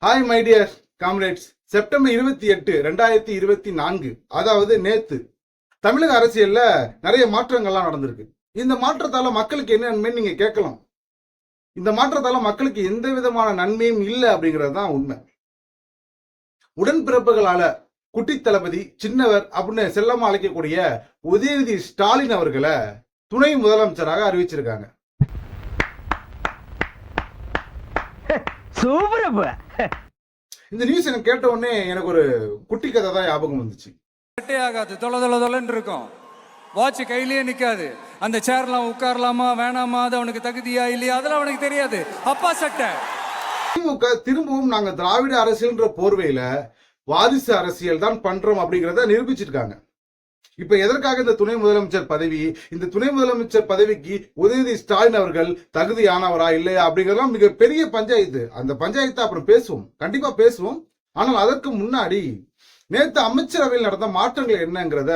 Hi my dear comrades. September 28, 2024, அதாவது நேத்து தமிழக அரசியல்ல நிறைய மாற்றங்கள்லாம் நடந்திருக்கு. இந்த மாற்றத்தால மக்களுக்கு என்ன நன்மைன்னு நீங்க கேட்கலாம். இந்த மாற்றத்தால மக்களுக்கு எந்த விதமான நன்மையும் இல்லை அப்படிங்கிறது தான் உண்மை. உடன்பிறப்புகளால குட்டி தளபதி, சின்னவர் அப்படின்னு செல்லமா அழைக்கக்கூடிய உதயநிதி ஸ்டாலின் அவர்களை துணை முதலமைச்சராக அறிவிச்சிருக்காங்க. இந்த நியூஸ் எனக்கு கேட்ட உடனே எனக்கு ஒரு குட்டி கதை தான் ஞாபகம் வந்துச்சு. ஆகாது, தொலைன்னு இருக்கும். வாட்ச் கையிலேயே நிக்காது. அந்த சேர்லாம் உட்காரலாமா வேணாமா, அது அவனுக்கு தகுதியா இல்லையா அதெல்லாம் அவனுக்கு தெரியாது. அப்பா சட்டை. திமுக திரும்பவும் நாங்க திராவிட அரசியல்ன்ற போர்வையில வாரிசு அரசியல் தான் பண்றோம் அப்படிங்கறத நிரூபிச்சிருக்காங்க. இப்ப எதற்காக இந்த துணை முதலமைச்சர் பதவி, இந்த துணை முதலமைச்சர் பதவிக்கு உதயநிதி ஸ்டாலின் அவர்கள் தகுதியானவரா இல்லையா அப்படிங்கறதெல்லாம் மிகப்பெரிய பஞ்சாயத்து. அந்த பஞ்சாயத்தை அப்புறம் பேசுவோம், கண்டிப்பா பேசுவோம். ஆனால் அதற்கு முன்னாடி நேற்று அமைச்சரவையில் நடந்த மாற்றங்கள் என்னங்கிறத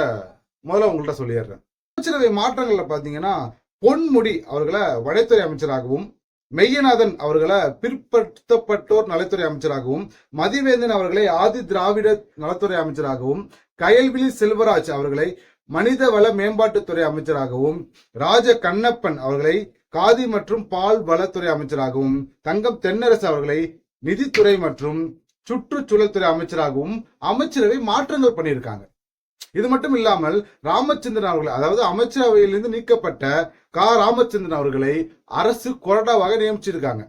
முதல்ல உங்கள்கிட்ட சொல்லிடுறேன். அமைச்சரவை மாற்றங்கள்ல பாத்தீங்கன்னா, பொன்முடி அவர்களை வனத்துறை அமைச்சராகவும், மெய்யநாதன் அவர்களை பிற்படுத்தப்பட்டோர் நலத்துறை அமைச்சராகவும், மதிவேந்தன் அவர்களை ஆதி திராவிட நலத்துறை அமைச்சராகவும், கயல்விழி செல்வராஜ் அவர்களை மனிதவள மேம்பாட்டுத்துறை அமைச்சராகவும், ராஜ கண்ணப்பன் அவர்களை காதி மற்றும் பால் வளத்துறை அமைச்சராகவும், தங்கம் தென்னரசு அவர்களை நிதித்துறை மற்றும் சுற்றுச்சூழல் துறை அமைச்சராகவும் அமைச்சரவை மாற்றங்கள் பண்ணியிருக்காங்க. இது மட்டும் இல்லாமல் ராமச்சந்திரன் அவர்களை, அதாவது அமைச்சரவையிலிருந்து நீக்கப்பட்ட ராமச்சந்திரன் அவர்களை அரசு கொறடாவாக நியமிச்சிருக்காங்க.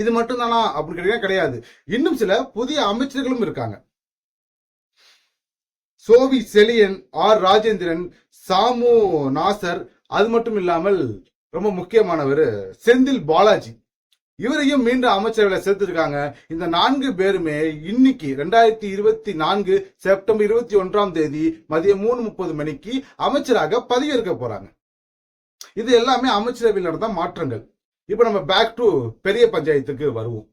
இது மட்டும் தானா அப்படின்னு கேட்டீங்கன்னா கிடையாது. இன்னும் சில புதிய அமைச்சர்களும் இருக்காங்க. சோவி செலியன், ஆர் ராஜேந்திரன், சாமு நாசர், அது மட்டும் இல்லாமல் ரொம்ப முக்கியமானவர் செந்தில் பாலாஜி, இவரையும் மீண்டும் அமைச்சரவையில் சேர்த்திருக்காங்க. இந்த 4 பேருமே இன்னைக்கு 2024 செப்டம்பர் 21 மதியம் 3:30 மணிக்கு அமைச்சராக பதவியேற்க போறாங்க. இது எல்லாமே அமைச்சரவையில் நடந்த மாற்றங்கள். இப்ப நம்ம பேக் டு பெரிய பஞ்சாயத்துக்கு வருவோம்.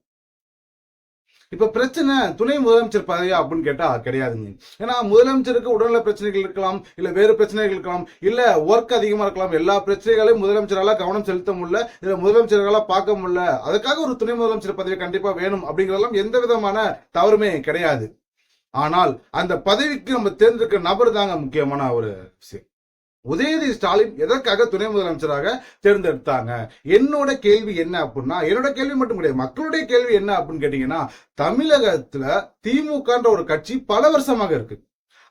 இப்ப பிரச்சனை துணை முதலமைச்சர் பதவியா அப்படின்னு கேட்டா கிடையாதுங்க. ஏன்னா முதலமைச்சருக்கு உடல்நல பிரச்சனைகள் இருக்கலாம், இல்ல வேறு பிரச்சனைகள் இருக்கலாம், இல்ல ஒர்க் அதிகமா இருக்கலாம். எல்லா பிரச்சனைகளையும் முதலமைச்சரால கவனம் செலுத்த முடியல, இல்ல முதலமைச்சர்களால பார்க்க முடியல. அதுக்காக ஒரு துணை முதலமைச்சர் பதவி கண்டிப்பா வேணும் அப்படிங்கறதெல்லாம் எந்த விதமான தவறுமே கிடையாது. ஆனால் அந்த பதவிக்கு நம்ம தேர்ந்தெடுக்கிற நபர் தாங்க முக்கியமான ஒரு விஷயம். உதயநிதி ஸ்டாலின் எதற்காக துணை முதலமைச்சராக தேர்ந்தெடுத்தாங்க? என்னோட கேள்வி என்ன அப்படின்னா, என்னோட கேள்வி மட்டும் கிடையாது, மக்களுடைய கேள்வி என்ன அப்படின்னு கேட்டீங்கன்னா, தமிழகத்துல திமுகன்ற ஒரு கட்சி பல வருஷமாக இருக்கு.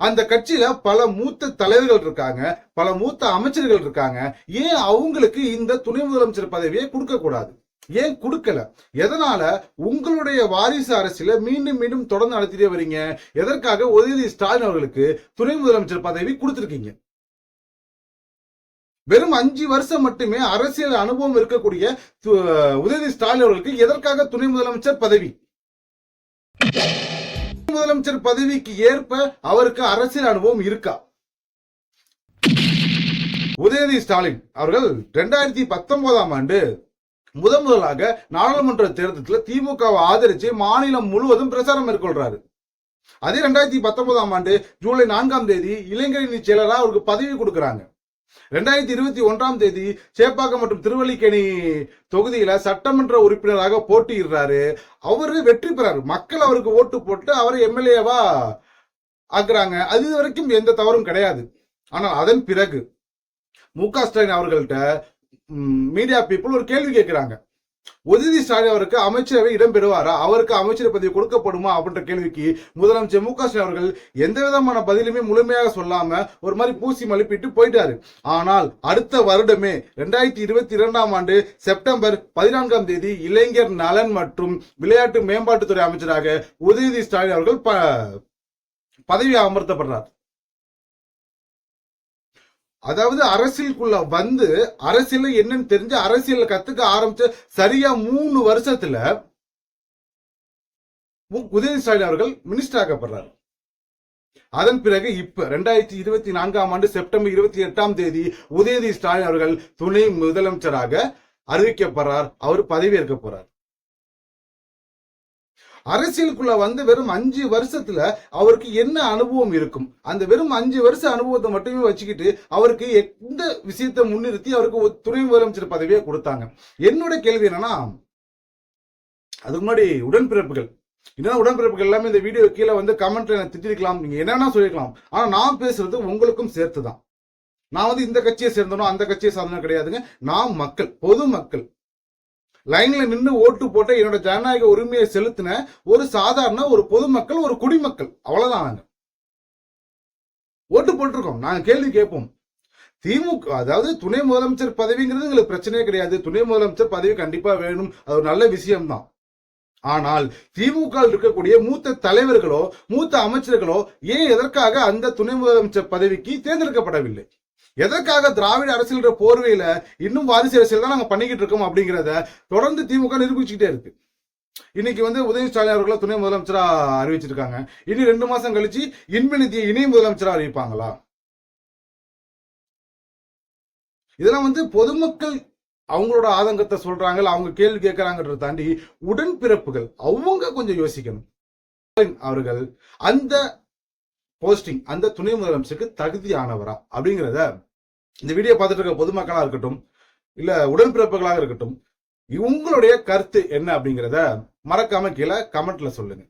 அந்த கட்சியில பல மூத்த தலைவர்கள் இருக்காங்க, பல மூத்த அமைச்சர்கள் இருக்காங்க. ஏன் அவங்களுக்கு இந்த துணை முதலமைச்சர் பதவியை கொடுக்க கூடாது? ஏன் கொடுக்கல? எதனால உங்களுடைய வாரிசு அரசியல மீண்டும் மீண்டும் தொடர்ந்து நடத்திட்டே வரீங்க? எதற்காக உதயநிதி ஸ்டாலின் அவர்களுக்கு துணை முதலமைச்சர் பதவி கொடுத்திருக்கீங்க? வெறும் 5 வருஷம் மட்டுமே அரசியல் அனுபவம் இருக்கக்கூடிய உதயநிதி ஸ்டாலின் அவர்களுக்கு எதற்காக துணை முதலமைச்சர் பதவி? முதலமைச்சர் பதவிக்கு ஏற்ப அவருக்கு அரசியல் அனுபவம் இருக்கா? உதயநிதி ஸ்டாலின் அவர்கள் 2019 முதலாக நாடாளுமன்ற தேர்தலில் திமுகவை ஆதரிச்சு மாநிலம் முழுவதும் பிரச்சாரம் மேற்கொள்றாரு. அதே 2019 ஜூலை 4 இளைஞரணி செயலராக அவருக்கு பதவி கொடுக்கிறாங்க. 2021 சேப்பாக்கம் மற்றும் திருவல்லிக்கேணி தொகுதியில சட்டமன்ற உறுப்பினராக போட்டியிடுறாரு. அவரு வெற்றி பெறாரு. மக்கள் அவருக்கு ஓட்டு போட்டு அவரை எம்எல்ஏவா ஆக்குறாங்க. அது வரைக்கும் எந்த தவறும் கிடையாது. ஆனால் அதன் பிறகு மு.க. ஸ்டாலின் அவர்கள்ட்ட மீடியா பீப்புள் ஒரு கேள்வி கேட்கிறாங்க. உதயநிதி ஸ்டாலின் அவருக்கு அமைச்சரவை இடம்பெறுவாரா, அவருக்கு அமைச்சர் பதவி கொடுக்கப்படுமா அப்படின்ற கேள்விக்கு முதலமைச்சர் மு.க. ஸ்டாலின் அவர்கள் எந்த விதமான பதிலுமே முழுமையாக சொல்லாம ஒரு மாதிரி பூசி மழுப்பிட்டு போயிட்டாரு. ஆனால் அடுத்த வருடமே 2022 செப்டம்பர் 14 இளைஞர் நலன் மற்றும் விளையாட்டு மேம்பாட்டுத்துறை அமைச்சராக உதயநிதி ஸ்டாலின் அவர்கள் பதவி அமர்த்தப்படுறார். அதாவது அரசியலுக்குள்ள வந்து அரசியல் என்னன்னு தெரிஞ்சு அரசியல் கத்துக்க ஆரம்பிச்ச சரியா 3 வருஷத்துல உதயநிதி ஸ்டாலின் அவர்கள் மினிஸ்டர் ஆக்கப்படுறாரு. அதன் பிறகு இப்ப 2024 செப்டம்பர் 28 உதயநிதி ஸ்டாலின் அவர்கள் துணை முதலமைச்சராக அறிவிக்கப்படுறார். அவர் பதவியேற்க போறார். அரசியலுக்குள்ள வந்து வெறும் 5 வருஷத்துல அவருக்கு என்ன அனுபவம் இருக்கும்? அந்த வெறும் 5 வருஷ அனுபவத்தை மட்டுமே வச்சுக்கிட்டு அவருக்கு எந்த விஷயத்தை முன்னிறுத்தி அவருக்கு துணை முதலமைச்சர் பதவியை கொடுத்தாங்க? என்னோட கேள்வி என்னன்னா, அதுக்கு முன்னாடி உடன்பிறப்புகள், இன்னும் உடன்பிறப்புகள் எல்லாமே இந்த வீடியோ கீழே வந்து கமெண்ட்ல எனக்கு திட்டிருக்கலாம், நீங்க என்னன்னா சொல்லிருக்கலாம். ஆனா நான் பேசுறது உங்களுக்கும் சேர்த்துதான். நான் வந்து இந்த கட்சியை சேர்ந்தனோ அந்த கட்சியை சார்ந்தனோ கிடையாதுங்க. நான் மக்கள், பொது மக்கள், லைன்ல நின்று ஓட்டு போட்ட என்னோட ஜனநாயக உரிமையை செலுத்தின ஒரு சாதாரண ஒரு பொதுமக்கள், ஒரு குடிமக்கள், அவ்வளவுதான். நாங்க ஓட்டு போட்டிருக்கோம், நாங்க கேள்வி கேட்போம். திமுக அதாவது துணை முதலமைச்சர் பதவிங்கிறது எங்களுக்கு பிரச்சனையே கிடையாது. துணை முதலமைச்சர் பதவி கண்டிப்பா வேணும், அது ஒரு நல்ல விஷயம்தான். ஆனால் திமுக இருக்கக்கூடிய மூத்த தலைவர்களோ மூத்த அமைச்சர்களோ ஏன் எதற்காக அந்த துணை முதலமைச்சர் பதவிக்கு தேர்ந்தெடுக்கப்படவில்லை? எதற்காக திராவிட அரசியல் போர்வையில இன்னும் வாரிசு அரசியல் தான் நாங்க பண்ணிக்கிட்டு இருக்கோம் அப்படிங்கிறத தொடர்ந்து திமுக நிரூபிச்சுக்கிட்டே இருக்கு. இன்னைக்கு வந்து உதயநிதி ஸ்டாலின் அவர்களை துணை முதலமைச்சரா அறிவிச்சிருக்காங்க. இனி 2 மாசம் கழிச்சு இன்பநிதியை இணை முதலமைச்சரா அறிவிப்பாங்களா? இதெல்லாம் வந்து பொதுமக்கள் அவங்களோட ஆதங்கத்தை சொல்றாங்க, அவங்க கேள்வி கேட்கறாங்கன்றத தாண்டி உடன்பிறப்புகள் அவங்க கொஞ்சம் யோசிக்கணும். அவர்கள் அந்த போஸ்டிங், அந்த துணை முதலமைச்சருக்கு தகுதியானவரா அப்படிங்கிறத இந்த வீடியோ பார்த்துட்டு இருக்க பொதுமக்களா இருக்கட்டும், இல்ல உடன்பிறப்புகளாக இருக்கட்டும், உங்களுடைய கருத்து என்ன அப்படிங்கிறத மறக்காம கீழே கமெண்ட்ல சொல்லுங்க.